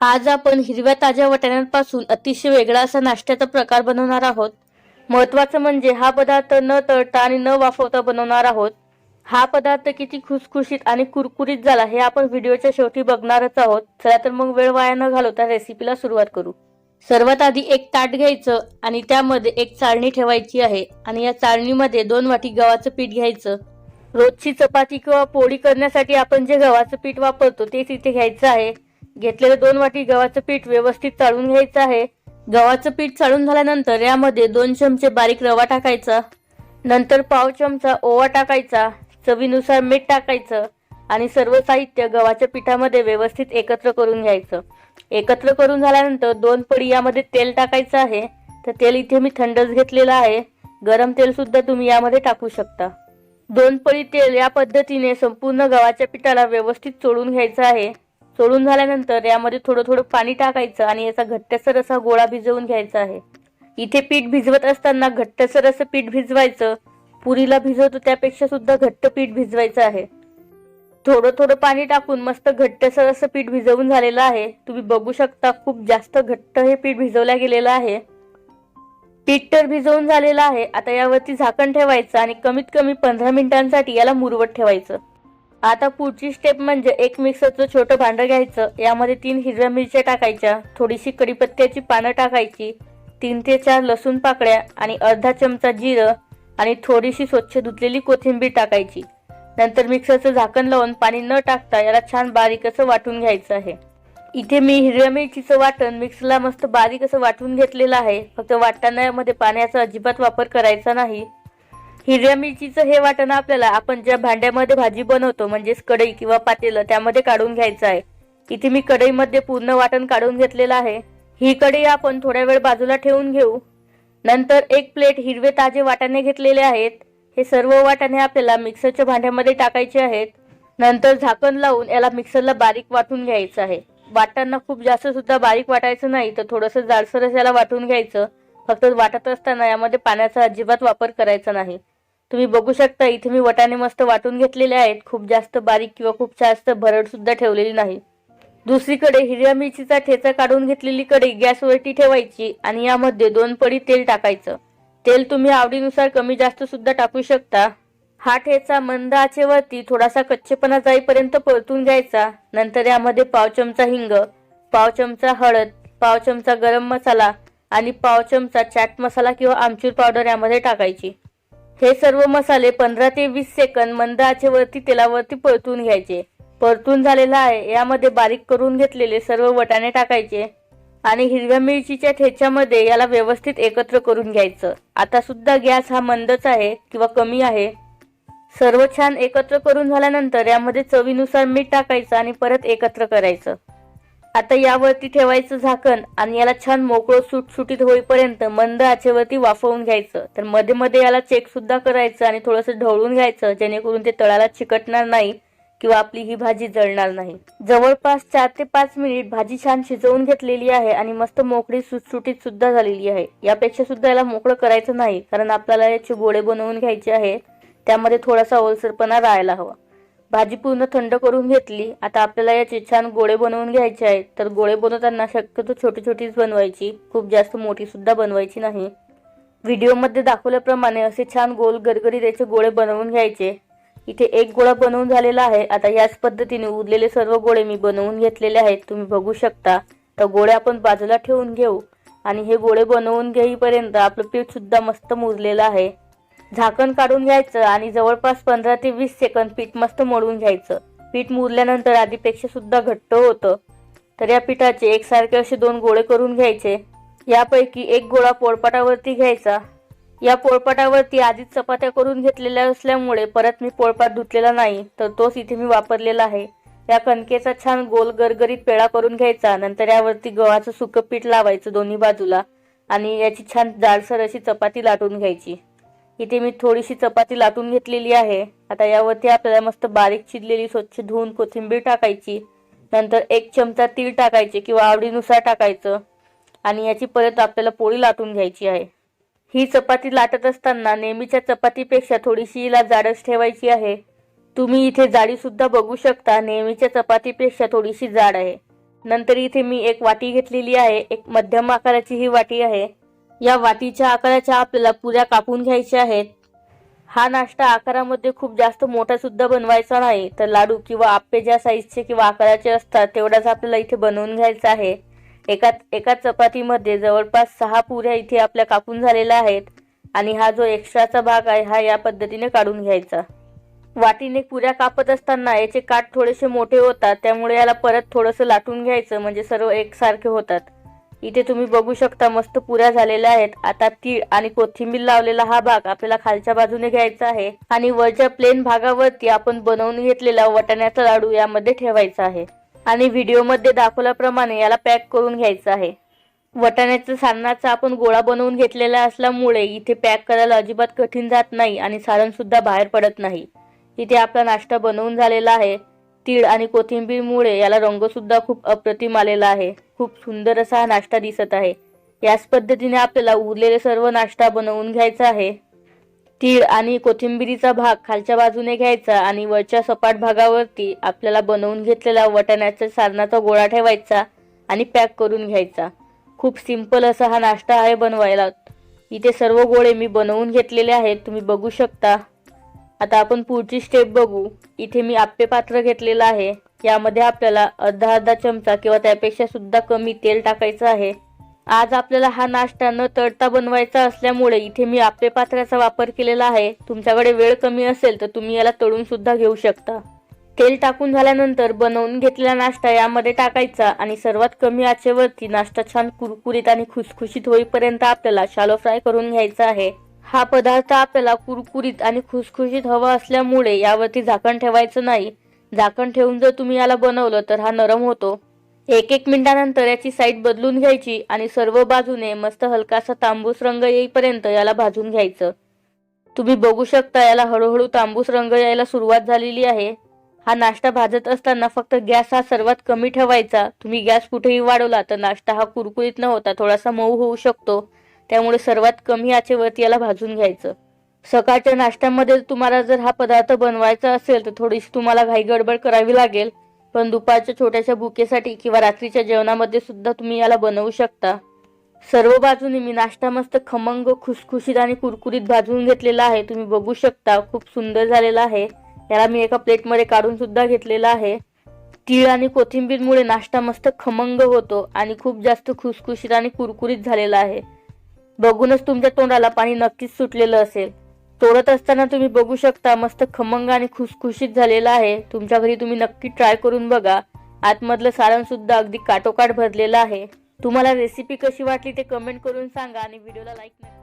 आज आपण हिरव्या ताज्या वाटाण्यांपासून अतिशय वेगळा असा नाश्त्याचा प्रकार बनवणार आहोत। महत्त्वाचं म्हणजे हा पदार्थ न तळता आणि न वाफवता बनवणार आहोत। हा पदार्थ किती खुसखुशीत आणि कुरकुरीत झाला हे आपण व्हिडिओच्या शेवटी बघणारच आहोत। चला तर मग वेळ वाया न घालवता रेसिपीला सुरुवात करू। सर्वात आधी एक ताट घ्यायचं आणि त्यामध्ये एक चाळणी ठेवायची आहे आणि या चाळणीमध्ये 2 वाटी गव्हाचं पीठ घ्यायचं। रोजची चपाती किंवा पोळी करण्यासाठी आपण जे गव्हाचं पीठ वापरतो तेच इथे घ्यायचं आहे। घेतलेलं 2 वाटी गव्हाचं पीठ व्यवस्थित चाळून घ्यायचं आहे। गव्हाचं पीठ चाळून झाल्यानंतर यामध्ये 2 चमचे बारीक रवा टाकायचा, नंतर पाव चमचा ओवा टाकायचा, चवीनुसार मीठ टाकायचं आणि सर्व साहित्य गव्हाच्या पिठामध्ये व्यवस्थित एकत्र करून घ्यायचं। एकत्र करून झाल्यानंतर 2 पळी यामध्ये तेल टाकायचं आहे। तर तेल इथे मी थंडच घेतलेलं आहे, गरम तेल सुद्धा तुम्ही यामध्ये टाकू शकता। 2 पळी तेल या पद्धतीने संपूर्ण गव्हाच्या पिठाला व्यवस्थित चोळून घ्यायचं आहे। चोळून झाल्यानंतर यामध्ये थोडं थोडं पाणी टाकायचं आणि याचा घट्टसर असा गोळा भिजवून घ्यायचा आहे। इथे पीठ भिजवत असताना घट्टसर असं पीठ भिजवायचं, पुरीला भिजवतो त्यापेक्षा सुद्धा घट्ट पीठ भिजवायचं आहे। थोडं थोडं पाणी टाकून मस्त घट्टसर असं पीठ भिजवून झालेलं आहे। तुम्ही बघू शकता खूप जास्त घट्ट हे पीठ भिजवल्या गेलेलं आहे। पीठ तर भिजवून झालेलं आहे। आता यावरती झाकण ठेवायचं आणि कमीत कमी 15 मिनिटांसाठी याला मुरवत ठेवायचं। आता पुढची स्टेप म्हणजे एक मिक्सरचं छोटं भांडं घ्यायचं, यामध्ये 3 हिरव्या मिरच्या टाकायच्या, थोडीशी कढीपत्त्याची पानं टाकायची, 3 ते 4 लसूण पाकळ्या आणि अर्धा चमचा जिरं आणि थोडीशी स्वच्छ धुतलेली कोथिंबीर टाकायची। नंतर मिक्सरचं झाकण लावून पाणी न टाकता याला छान बारीक असं वाटून घ्यायचं आहे। इथे मी हिरव्या मिरचीचं वाटण मिक्सरला मस्त बारीक असं वाटून घेतलेलं आहे। फक्त वाटताना यामध्ये पाण्याचा अजिबात वापर करायचा नाही। हिरव्या मिरचीचं हे वाटण आपल्याला आपण ज्या भांड्यामध्ये भाजी बनवतो म्हणजेच कढई किंवा पातेलं त्यामध्ये काढून घ्यायचं आहे। इथे मी कढईमध्ये पूर्ण वाटण काढून घेतलेलं आहे। ही कढई आपण थोड्या वेळ बाजूला ठेवून घेऊ। नंतर एक प्लेट हिरवे ताजे वाटाणे घेतलेले आहेत। हे सर्व वाटाणे आपल्याला मिक्सरच्या भांड्यामध्ये टाकायचे आहेत। नंतर झाकण लावून याला मिक्सरला बारीक वाटून घ्यायचं आहे। वाटताना खूप जास्त सुद्धा बारीक वाटायचं नाही, तर थोडंसं जाडसरच याला वाटून घ्यायचं। फक्त वाटत असताना यामध्ये पाण्याचा अजिबात वापर करायचा नाही। तुम्ही बघू शकता इथे मी वाटाणे मस्त वाटून घेतलेले आहेत, खूप जास्त बारीक किंवा खूप जास्त भरड सुद्धा ठेवलेली नाही। दुसरीकडे हिरव्या मिरचीचा ठेचा काढून घेतलेली कढई गॅसवरती ठेवायची आणि यामध्ये 2 पळी तेल टाकायचं। तेल तुम्ही आवडीनुसार कमी जास्त सुद्धा टाकू शकता। हा ठेचा मंद आचेवरती थोडासा कच्चेपणा जाईपर्यंत परतून घ्यायचा। नंतर यामध्ये पाव चमचा हिंग, पाव चमचा हळद, पाव चमचा गरम मसाला आणि पाव चमचा चाट मसाला किंवा आमचूर पावडर यामध्ये टाकायची। हे सर्व मसाले 15 ते 20 सेकंद मंद आचेवरती तेलावरती परतून घ्यायचे। परतून झालेला आहे यामध्ये बारीक करून घेतलेले सर्व वाटाणे टाकायचे आणि हिरव्या मिरचीच्या ठेच्यामध्ये याला व्यवस्थित एकत्र करून घ्यायचं। आता सुद्धा गॅस हा मंदच आहे किंवा कमी आहे। सर्व छान एकत्र करून झाल्यानंतर यामध्ये चवीनुसार मीठ टाकायचं आणि परत एकत्र करायचं। आता यावरती ठेवायचं झाकण आणि याला छान मोकळं सुटसुटीत होईपर्यंत मंद आचेवरती वाफवून घ्यायचं। तर मध्ये मध्ये याला चेक सुद्धा करायचं आणि थोडंसं ढवळून घ्यायचं, जेणेकरून ते तळाला चिकटणार नाही किंवा आपली ही भाजी जळणार नाही। जवळपास 4 ते 5 मिनिट भाजी छान शिजवून घेतलेली आहे आणि मस्त मोकळी सुटसुटीत सुद्धा झालेली आहे। यापेक्षा सुद्धा याला मोकळं करायचं नाही, कारण आपल्याला याचे गोळे बनवून घ्यायचे आहे, त्यामध्ये थोडासा ओलसरपणा राहायला हवा। भाजी पूर्ण थंड करून घेतली। आता आपल्याला याचे छान गोळे बनवून घ्यायचे आहेत। तर गोळे बनवताना शक्यतो छोटी छोटीच बनवायची, खूप जास्त मोठी सुद्धा बनवायची नाही। व्हिडिओमध्ये दाखवल्याप्रमाणे असे छान गोल गरगरीत याचे गोळे बनवून घ्यायचे। इथे एक गोळा बनवून झालेला आहे। आता याच पद्धतीने उरलेले सर्व गोळे मी बनवून घेतलेले आहेत, तुम्ही बघू शकता। तर गोळे आपण बाजूला ठेवून घेऊ आणि हे गोळे बनवून घेईपर्यंत आपलं पीठ सुद्धा मस्त मुरलेलं आहे। झाकण काढून घ्यायचं आणि जवळपास 15 ते 20 सेकंद पीठ मस्त मळून घ्यायचं। पीठ मुरल्यानंतर आधीपेक्षा सुद्धा घट्ट होतं। तर या पिठाचे एकसारखे असे 2 गोळे करून घ्यायचे। यापैकी एक गोळा पोळपाटावरती घ्यायचा। या पोळपाटावरती आधीच चपात्या करून घेतलेल्या असल्यामुळे परत मी पोळपाट धुतलेला नाही, तर तोच इथे मी वापरलेला आहे। या कणकेचा छान गोल गरगरीत पेढा करून घ्यायचा। नंतर यावरती गव्हाचं सुकं पीठ लावायचं दोन्ही बाजूला आणि याची छान जाडसर अशी चपाती लाटून घ्यायची। इथे मी थोडीशी चपाती लाटून घेतलेली आहे। आता यावरती आपल्याला मस्त बारीक चिरलेली स्वच्छ धुवून कोथिंबीर टाकायची। नंतर 1 चमचा तीळ टाकायचे किंवा आवडीनुसार टाकायचं आणि याची परत आपल्याला पोळी लाटून घ्यायची आहे। ही चपाती लाटत असताना नेहमीच्या चपातीपेक्षा थोडीशी हिला जाडच ठेवायची आहे। तुम्ही इथे जाडी सुद्धा बघू शकता, नेहमीच्या चपातीपेक्षा थोडीशी जाड आहे। नंतर इथे मी एक वाटी घेतलेली आहे, एक मध्यम आकाराची ही वाटी आहे। या वाटीच्या आकाराच्या आपल्याला पुऱ्या कापून घ्यायच्या आहेत। हा नाश्ता आकारामध्ये खूप जास्त मोठा सुद्धा बनवायचा नाही, तर लाडू किंवा आप्पे ज्या साईजचे किंवा आकाराचे असतात तेवढाच आपल्याला इथे बनवून घ्यायचा आहे। एका चपातीमध्ये जवळपास 6 पुऱ्या इथे आपल्या कापून झालेल्या आहेत आणि हा जो एक्स्ट्राचा भाग आहे हा या पद्धतीने काढून घ्यायचा। वाटीने पुऱ्या कापत असताना याचे काठ थोडेसे मोठे होतात, त्यामुळे याला परत थोडंसं लाटून घ्यायचं म्हणजे सर्व एकसारखे होतात। इथे तुम्ही बघू शकता मस्त पुऱ्या झालेल्या आहेत। आता तीळ आणि कोथिंबीर लावलेला हा भाग आपल्याला खालच्या बाजूने घ्यायचा आहे आणि वरच्या प्लेन भागावरती आपण बनवून घेतलेला वाटाण्याचा लाडू यामध्ये ठेवायचा आहे आणि व्हिडिओमध्ये दाखवल्याप्रमाणे याला पॅक करून घ्यायचं आहे। वाटाण्याच्या सारणाचा आपण गोळा बनवून घेतलेला असल्यामुळे इथे पॅक करायला अजिबात कठीण जात नाही आणि सारण सुद्धा बाहेर पडत नाही। इथे आपला नाश्ता बनवून झालेला आहे। तीळ आणि कोथिंबीरमुळे याला रंग सुद्धा खूप अप्रतिम आलेला आहे। खूप सुंदर असा हा नाश्ता दिसत आहे। याच पद्धतीने आपल्याला उरलेले सर्व नाश्ता बनवून घ्यायचा आहे। तीळ आणि कोथिंबीरीचा भाग खालच्या बाजूने घ्यायचा आणि वरच्या सपाट भागावरती आपल्याला बनवून घेतलेला वाटाण्याच्या सारणाचा गोळा ठेवायचा आणि पॅक करून घ्यायचा। खूप सिंपल असा हा नाश्ता आहे बनवायला। इथे सर्व गोळे मी बनवून घेतलेले आहेत, तुम्ही बघू शकता। आता आपण पुढची स्टेप बघू। इथे मी आप्पे पात्र घेतलेलं आहे, यामध्ये आपल्याला अर्धा चमचा किंवा त्यापेक्षा सुद्धा कमी तेल टाकायचं आहे। आज आपल्याला हा नाश्ता न तळता बनवायचा असल्यामुळे इथे मी आप्पे पात्राचा वापर केलेला आहे। तुमच्याकडे वेळ कमी असेल तर तुम्ही याला तळून सुद्धा घेऊ शकता। तेल टाकून झाल्यानंतर बनवून घेतलेला नाश्ता यामध्ये टाकायचा आणि सर्वात कमी आचेवरती नाश्ता छान कुरकुरीत आणि खुसखुशीत होईपर्यंत आपल्याला शॅलो फ्राय करून घ्यायचा आहे। हा पदार्थ आपल्याला कुरकुरीत आणि खुसखुशीत हवा असल्यामुळे यावरती झाकण ठेवायचं नाही। झाकण ठेवून जर तुम्ही याला बनवलं तर हा नरम होतो। 1-1 मिनिटानंतर याची साईड बदलून घ्यायची आणि सर्व बाजूने मस्त हलकासा तांबूस रंग येईपर्यंत याला भाजून घ्यायचं। तुम्ही बघू शकता याला हळूहळू तांबूस रंग यायला सुरुवात झालेली आहे। हा नाश्ता भाजत असताना फक्त गॅस हा सर्वात कमी ठेवायचा। तुम्ही गॅस कुठेही वाढवला तर नाश्ता हा कुरकुरीत न होता थोडासा मऊ होऊ शकतो, त्यामुळे सर्वात कमी आचेवरती याला भाजून घ्यायचं। सकाळच्या नाश्त्यामध्ये तुम्हाला जर हा पदार्थ बनवायचा असेल तर थोडीशी तुम्हाला घाई गडबड करावी लागेल, पण दुपारच्या छोट्याशा भुकेसाठी किंवा रात्रीच्या जेवणामध्ये सुद्धा तुम्ही याला बनवू शकता। सर्व बाजूने मी नाश्ता मस्त खमंग खुसखुशीत आणि कुरकुरीत भाजून घेतलेला आहे, तुम्ही बघू शकता। खूप सुंदर झालेला आहे। याला मी एका प्लेटमध्ये काढून सुद्धा घेतलेला आहे। तीळ आणि कोथिंबीरमुळे नाश्ता मस्त खमंग होतो आणि खूप जास्त खुसखुशीत आणि कुरकुरीत झालेला आहे। बघूनच तुमच्या तोंडाला पाणी नक्कीच सुटलेलं असेल। तोडत असताना तुम्ही बघू शकता मस्त खमंग आणि खुसखुशीत झालेला आहे। तुमच्या घरी तुम्ही नक्की ट्राय करून बघा। आतमधलं सारण सुद्धा अगदी काटोकाट भरलेलं आहे। तुम्हाला रेसिपी कशी वाटली ते कमेंट करून सांगा आणि व्हिडिओला लाईक नक्की